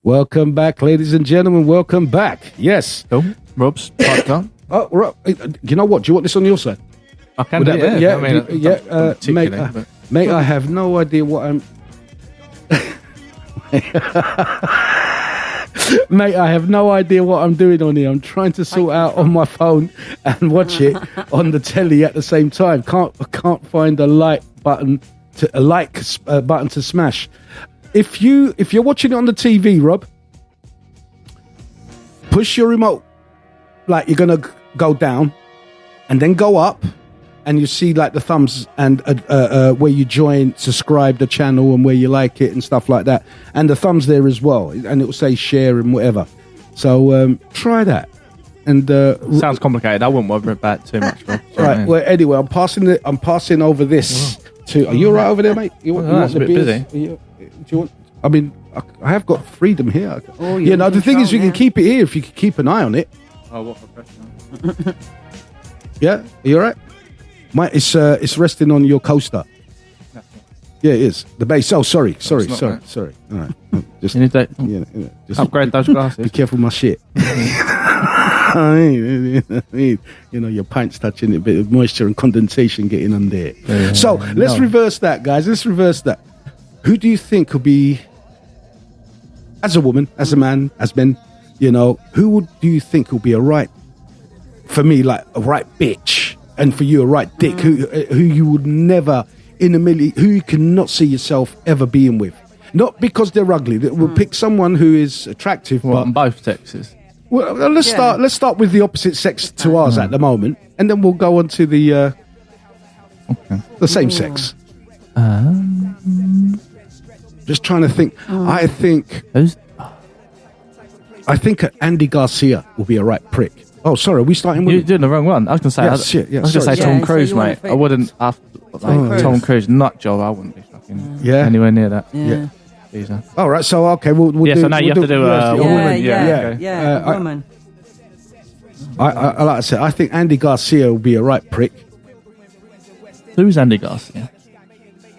Welcome back, ladies and gentlemen. Welcome back. Yes. Cool. Rob's piped up. Oh, Rob, you know what? Do you want this on your side? I can do it. Yeah, I mean, mate, I have no idea what I'm... Mate, I have no idea what I'm doing on here. I'm trying to sort out on my phone and watch it on the telly at the same time. Can't find a like button to smash. If you're watching it on the TV, Rob, push your remote like you're gonna go down, and then go up, and you see like the thumbs and where you join, subscribe the channel, and where you like it and stuff like that, and the thumbs there as well, and it will say share and whatever. So try that. And sounds complicated. I wouldn't worry about it too much, bro. Right. Well, anyway, I'm passing over this to. Are you all right over there, mate? You want a bit busy. Do you want? I mean, I have got freedom here. Oh, you know, the thing is, you can keep it here if you can keep an eye on it. Oh, what professional? Yeah, are you all right? It's resting on your coaster. Yeah, it is. The base. Oh, sorry. All right. Just, you need to just upgrade those glasses. Be careful with my shit. You know, your pants touching it, a bit of moisture and condensation getting on there. Yeah, so let's reverse that, guys. Let's reverse that. Who do you think could be, as a woman, as a man, as men, you know, do you think will be a right, for me, like a right bitch, and for you a right dick, who you would never in a million, who you cannot see yourself ever being with? Not because they're ugly. We'll pick someone who is attractive. Well, but on both sexes. Well, let's start with the opposite sex to ours at the moment, and then we'll go on to the same sex. Just trying to think. I think Andy Garcia will be a right prick. Oh, sorry, are we starting with... You're doing the wrong one. I was going to say... I was going to say Tom Cruise, mate. I wouldn't... Tom Cruise, nut job, I wouldn't be fucking anywhere near that. Yeah. All right, so, okay, we'll do... So now you have to do a woman. A woman. Like I said, I think Andy Garcia will be a right prick. Who's Andy Garcia?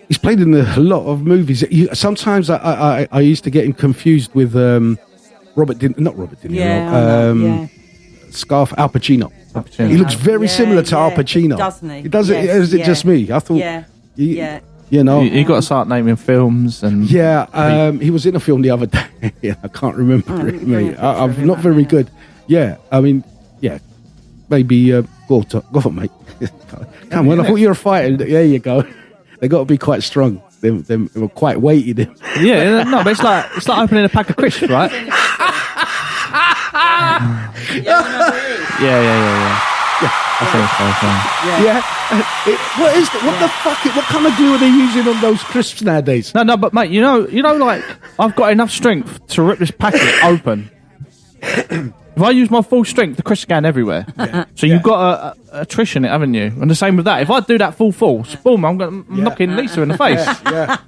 He's played in a lot of movies. Sometimes I used to get him confused with not Robert De Niro. Al Pacino. He looks very similar to Al Pacino. Doesn't he? He does it. Is it just me? I thought. You know. You got to start naming films and. He was in a film the other day. I can't remember it, mate. I'm not very good. Yeah, I mean, maybe go on, mate. Come on, I thought you were a fighter. There you go. They got to be quite strong. They were quite weighty. But it's like opening a pack of crisps, right? Yeah. What the fuck? What kind of glue are they using on those crisps nowadays? No, but mate, you know, like I've got enough strength to rip this packet open. If I use my full strength, the crisps going everywhere. So you've got a attrition it, haven't you? And the same with that. If I do that full force, boom, I'm knocking Lisa in the face. Yeah.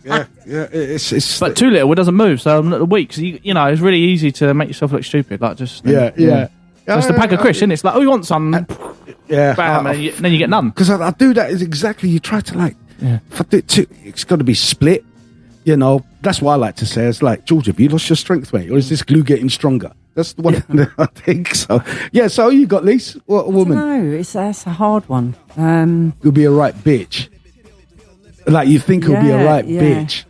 It's but too little, it doesn't move. So I'm not weak. So you know, it's really easy to make yourself look stupid. Like just So it's the pack of crisps, isn't it? It's like, oh, you want some? Bam, and then you get none. Because I do that is exactly, you try to like, if I do it too, it's got to be split. You know, that's what I like to say. It's like, George, have you lost your strength, mate? Or is this glue getting stronger? That's the one I think so. Yeah, so you got Lise? What a woman? No, that's a hard one. You'll be a right bitch. Like, you think he'll be a right bitch.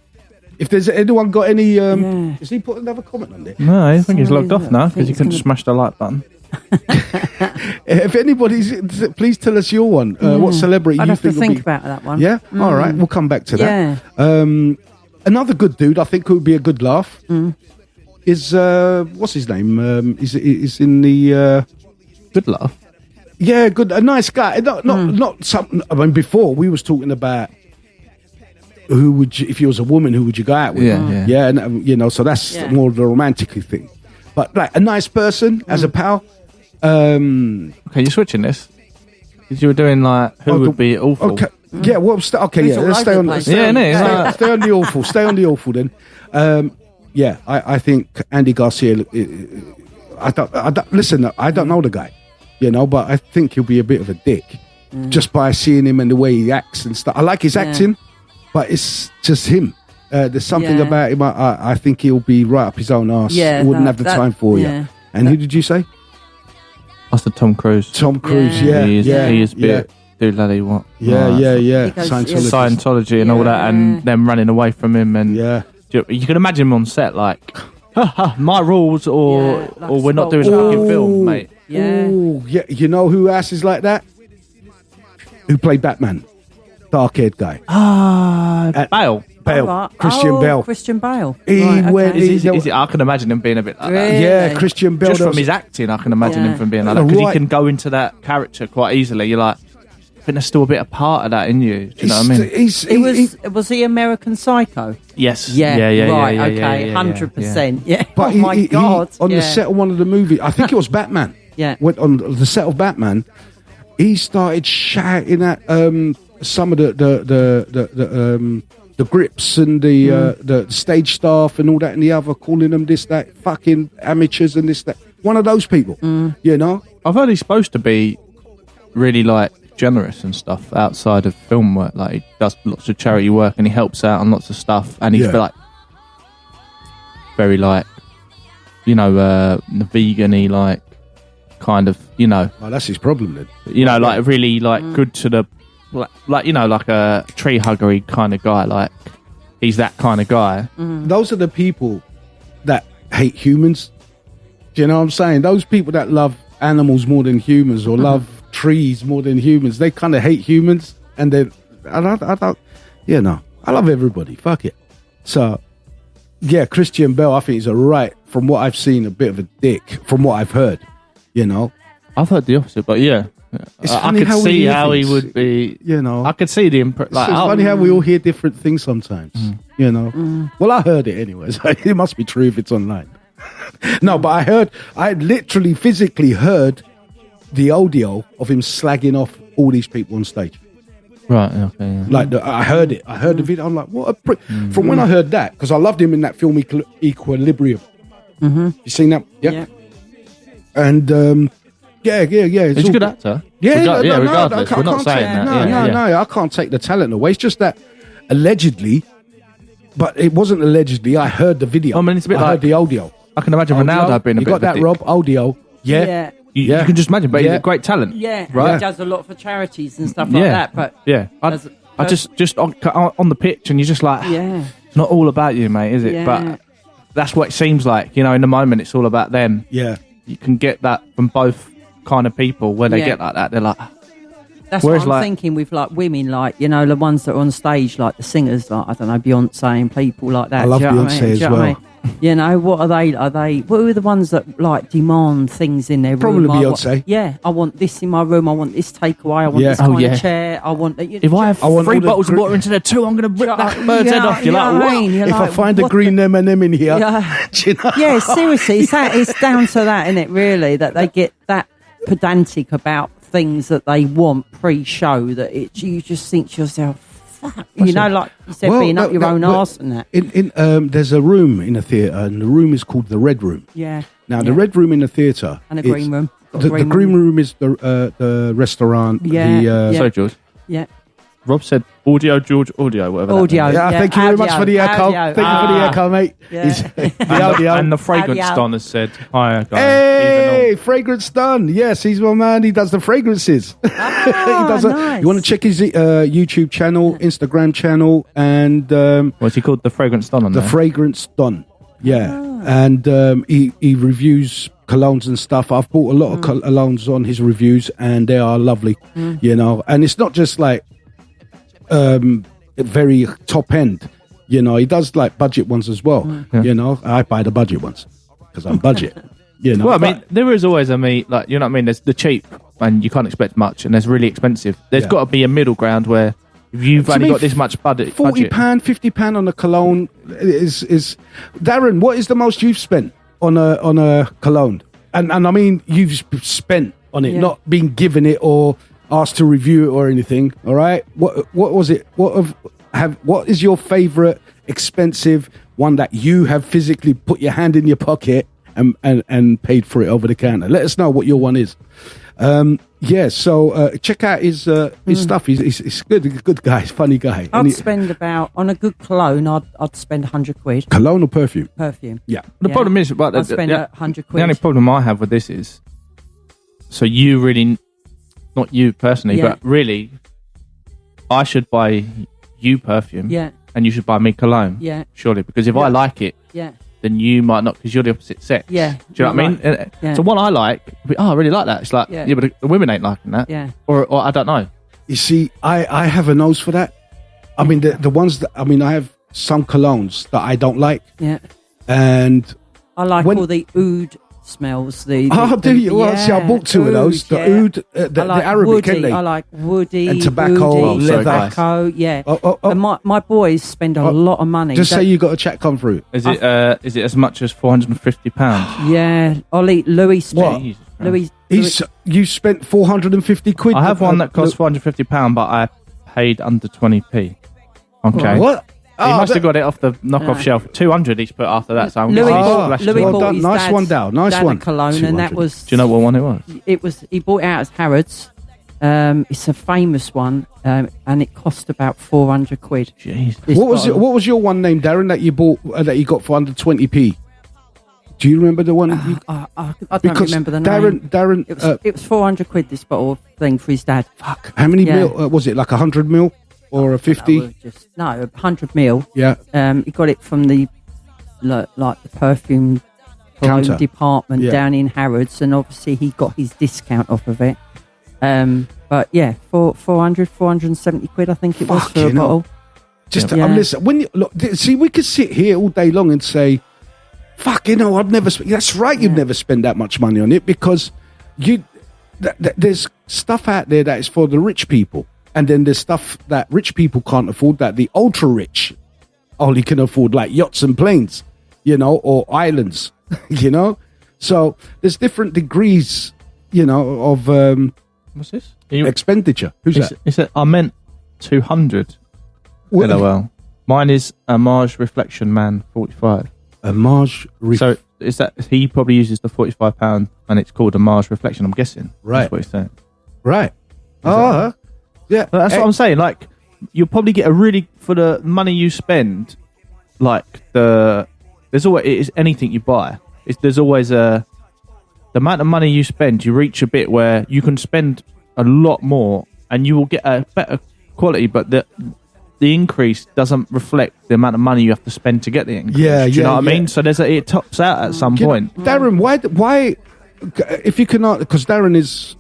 If there's anyone got any... Has he put another comment on there? No, I think he's logged off now because he couldn't smash the like button. If anybody's... Please tell us your one. What celebrity I'd you have think to think about that one. Yeah? All right, we'll come back to that. Another good dude, I think, would be a good laugh, is... what's his name? Is in the... Good laugh? Yeah, good. A nice guy. Not something... I mean, before, we was talking about... Who would you, if you was a woman, who would you go out with? Yeah, and you know, so that's more the romantic thing. But like a nice person as a pal. Okay, you're switching this because you were doing like who would be awful. Okay, yeah. Well, let's stay on. Stay on the awful. Stay on the awful then. I think Andy Garcia. I don't listen. I don't know the guy, you know, but I think he'll be a bit of a dick just by seeing him and the way he acts and stuff. I like his acting. But it's just him, There's something Yeah. about him. I think he'll be right up his own arse. Yeah, He wouldn't have the that- time for yeah. you. And who did you say? That's the Tom Cruise. Tom Cruise. Yeah. Yeah, He is yeah, bit dude laddie what? yeah, Right. yeah. He goes- Scientology. Scientology and all that, and them running away from him, and Yeah. you can imagine him on set like, my rules, or Yeah, like or we're not doing a Scott fucking Ooh. film, mate. Yeah. Ooh, yeah. You know who else is like that? Who played Batman? Dark-haired guy. Bale. Bale. Right. Christian Oh, Bale. Christian Bale. He Right, okay. went- Is it, I can imagine him being a bit like that. Really? Yeah, Christian Bale. Just from does- his acting, I can imagine Yeah. him from being like that, because Right. he can go into that character quite easily. You're like, I think there's still a bit of part of that in you. Do you know what I mean? Was he American Psycho? Yes. Yeah. Yeah. Right. yeah, okay. yeah, 100%. Yeah. But Oh my God. on yeah. the set of one of the movies, I think it was Batman. Yeah. Went on the set of Batman, he started shouting at some of the grips and the stage staff and all that and the other, calling them this, that, fucking amateurs and this, that. One of those people, you know? I've heard he's supposed to be really like generous and stuff outside of film work. Like he does lots of charity work and he helps out on lots of stuff. And he's Yeah. like very like, you know, the vegan-y, like kind of, you know, Well, that's his problem then. like really like good to the, like, you know, like a tree huggery kind of guy. Like he's that kind of guy. Those are the people that hate humans. Do you know what I'm saying? Those people that love animals more than humans or love trees more than humans, they kind of hate humans. And then, I don't, you know, I love everybody. Fuck it. So, yeah, Christian Bale, I think he's from what I've seen, a bit of a dick, from what I've heard, you know. I've heard the opposite, but yeah. It's I funny could how we see hear how he things, would be. you know. I could see the like. It's funny how we all hear different things sometimes, you know. Well, I heard it anyway, so it must be true if it's online. No, but I literally physically heard the audio of him slagging off all these people on stage. Right. Okay. Yeah. Like, I heard it. I heard the video. I'm like, what a prick. From when I heard that, because I loved him in that film Equilibrium. You seen that? Yeah. And, yeah. He's a good actor. Regardless, we're not saying that. No, I can't take the talent away. It's just that allegedly, but it wasn't allegedly. I heard the video. I mean, it's a bit I heard like- the audio. I can imagine Ronaldo being a You bit got of a that, dick. Rob? Audio. Yeah. Yeah. You can just imagine, but he's Yeah. a great talent. Yeah. Right. He does a lot for charities and stuff like Yeah. that. But Yeah. I just on the pitch, and you're just like, yeah. it's not all about you, mate, is it? Yeah. But that's what it seems like. You know, in the moment, it's all about them. Yeah. You can get that from both kind of people. When they Yeah. get like that, they're like, That's Whereas, what I'm like- thinking with like women, like, you know, the ones that are on stage, like the singers, like, I don't know, Beyonce and people like that. I love Do you know what Beyonce mean? as Do you know what I well. mean? You know, what are they? What are the ones that like demand things in their Probably room? Beyonce. I want this in my room. I want this takeaway. I want Yeah. this Oh, kind yeah. of chair. I want. if I have I want 3 all the bottles of gr- water into there too, I'm going to rip that bird's Yeah, head off. You're you like, know what I what? mean? You're If I like, find a what green M&M in here, Yeah. do you know? Yeah, seriously, it's down to that, isn't it? Really, that they get that pedantic about things that they want pre-show that you just think to yourself, fuck, you know, like you said, being up your own arse and that. There's a room in a theatre, and the room is called the Red Room. Yeah. Now, the Yeah. Red Room in the theatre, And a green room. Got a The green green room is the restaurant. Yeah, The, yeah. Sorry, George. Yeah. Rob said audio, George, audio, whatever. that Audio. means. Yeah, Yeah, thank you very much audio, for the echo. audio. Thank you for the echo, mate. Yeah. The audio. And the fragrance Audio. don has said, hi, guys. Hey, Fragrance Done. Yes, he's my man. He does the fragrances. He does nice. You want to check his YouTube channel, Instagram channel, and What's he called? The fragrance don on the there? Fragrance Done. Yeah, and he reviews colognes and stuff. I've bought a lot of colognes on his reviews, and they are lovely. You know, and it's not just like very top end. You know, he does like budget ones as well. You know, I buy the budget ones because I'm budget. You know, Well, I but- mean, there is always like, you know what I mean? There's the cheap, and you can't expect much, and there's really expensive. There's Yeah. got to be a middle ground where if you've To only me, got this much budget. £40, £50 on a cologne is Darren. What is the most you've spent on a cologne? And I mean, you've spent on it, Yeah. not been given it or asked to review it or anything. All right, what was it? What is your favourite expensive one that you have physically put your hand in your pocket and paid for it over the counter? Let us know what your one is. Yeah, so check out his stuff. He's good guy, funny guy. I'd spend on a good cologne, I'd spend 100 quid. Cologne or perfume? Perfume. Yeah. The problem is, but I'd spend 100 quid. The only problem I have with this is, so you really, not you personally, but really, I should buy you perfume. Yeah. And you should buy me cologne. Yeah. Surely, because if I like it, then you might not, because you're the opposite sex. Yeah. Do you know what I mean? Yeah. So one I like, I really like that. It's like, yeah, but the women ain't liking that. Yeah. Or I don't know. You see, I have a nose for that. I mean, the ones that, I mean, I have some colognes that I don't like. Yeah. And I like all the oud smells. Do you? Well, see, I bought two of those. The oud, the Arabic, woody. ain't they? I like woody. And tobacco, woody, leather. tobacco, yeah. Oh. And my boys spend a lot of money. Just say you got a chat come through. Is it as much as £450? Yeah. Ollie, Louis spent. What? You spent 450 quid. I have one that costs £450, but I paid under 20p. Okay. What? He must have got it off the knockoff shelf. 200 he's put after that. So I'm Louis bought his nice one, Dow. Nice one. Cologne, and that was. Do you know what one it was? He bought it out as Harrods. It's a famous one, and it cost about 400 quid. Jeez. What was your one name, Darren, that you bought that you got for under 20p? Do you remember the one? I don't remember the name. Darren, it was 400 quid. This bottle thing for his dad. Fuck. How many mil was it? Like 100 mil or a 50? No, 100 mil. Yeah. He got it from the like the perfume Counter department down in Harrods, and obviously he got his discount off of it. But yeah, for 470 quid, I think it was for a bottle. Listen, when you look, see, we could sit here all day long and say, "Fuck, I'd never." That's right, you'd never spend that much money on it because there's stuff out there that is for the rich people, and then there's stuff that rich people can't afford that the ultra rich only can afford, like yachts and planes, or islands, So there's different degrees, of what's this? Expenditure. Who's that? Is it? I meant 200. LOL. Mine is a Mars Reflection Man 45. A Mars. So is that he probably uses the £45 and it's called a Mars Reflection? I'm guessing. Right. That's what he's saying. Right. Yeah. But that's what I'm saying. Like, you'll probably get for the money you spend. Like there's always, it is anything you buy. There's always the amount of money you spend. You reach a bit where you can spend a lot more and you will get a better quality, but the increase doesn't reflect the amount of money you have to spend to get the increase. Do you know what I mean? So it tops out at some point. Darren, why? If you cannot, because Darren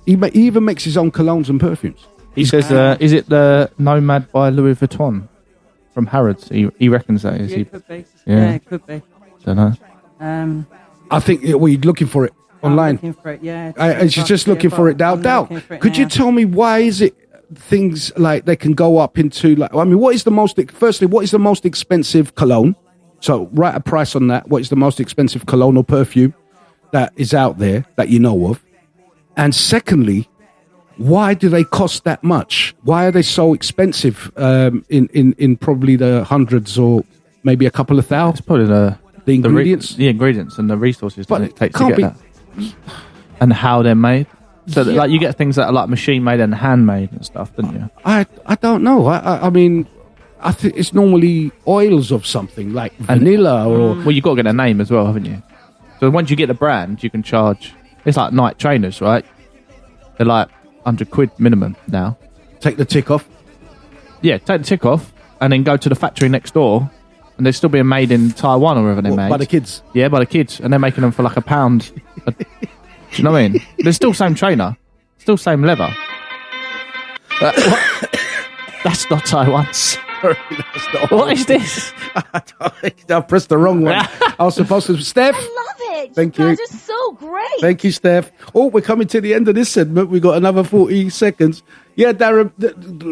he even makes his own colognes and perfumes. He says, "Is it the Nomad by Louis Vuitton from Harrods?" He reckons that is. It could be. Yeah, it could be. Don't know. I think we're looking for it online. Looking for it, she's just looking for it. Doubt. Could you tell me why is it things like they can go up into like? I mean, what is the most expensive cologne? So write a price on that. What is the most expensive cologne or perfume that is out there that you know of? And secondly, why do they cost that much? Why are they so expensive? In probably the hundreds or maybe a couple of thousand. It's probably the ingredients, the ingredients and the resources that it takes to get that, and how they're made. So that, like, you get things that are like machine made and handmade and stuff, don't you? I don't know. I mean, I think it's normally oils of something like vanilla or. Well, you've got to get a name as well, haven't you? So once you get the brand, you can charge. It's like Nike trainers, right? They're like 100 quid minimum now. Take the tick off. Yeah, take the tick off, and then go to the factory next door, and they're still being made in Taiwan or wherever they're made. By the kids. Yeah, by the kids, and they're making them for like £1. Do you know what I mean? They're still same trainer, still same leather. That's not Taiwan. Sorry, that's not. What is this? I pressed the wrong one. I was supposed to. Steph. I love it. Thank you. You guys are so great. Thank you, Steph. Oh, we're coming to the end of this segment. We've got another 40 seconds. Yeah, Darren,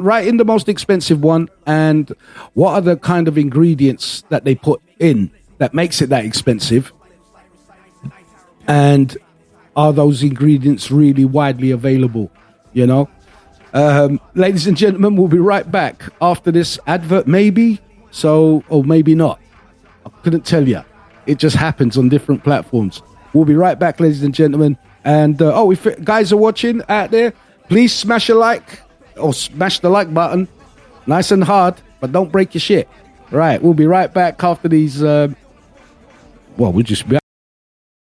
right in the most expensive one. And what are the kind of ingredients that they put in that makes it that expensive? And are those ingredients really widely available? Ladies and gentlemen, we'll be right back after this advert, maybe. So, or maybe not. I couldn't tell you. It just happens on different platforms. We'll be right back, ladies and gentlemen. And if guys are watching out there, please smash a like or smash the like button, nice and hard, but don't break your shit. Right, we'll be right back after these. We'll just be.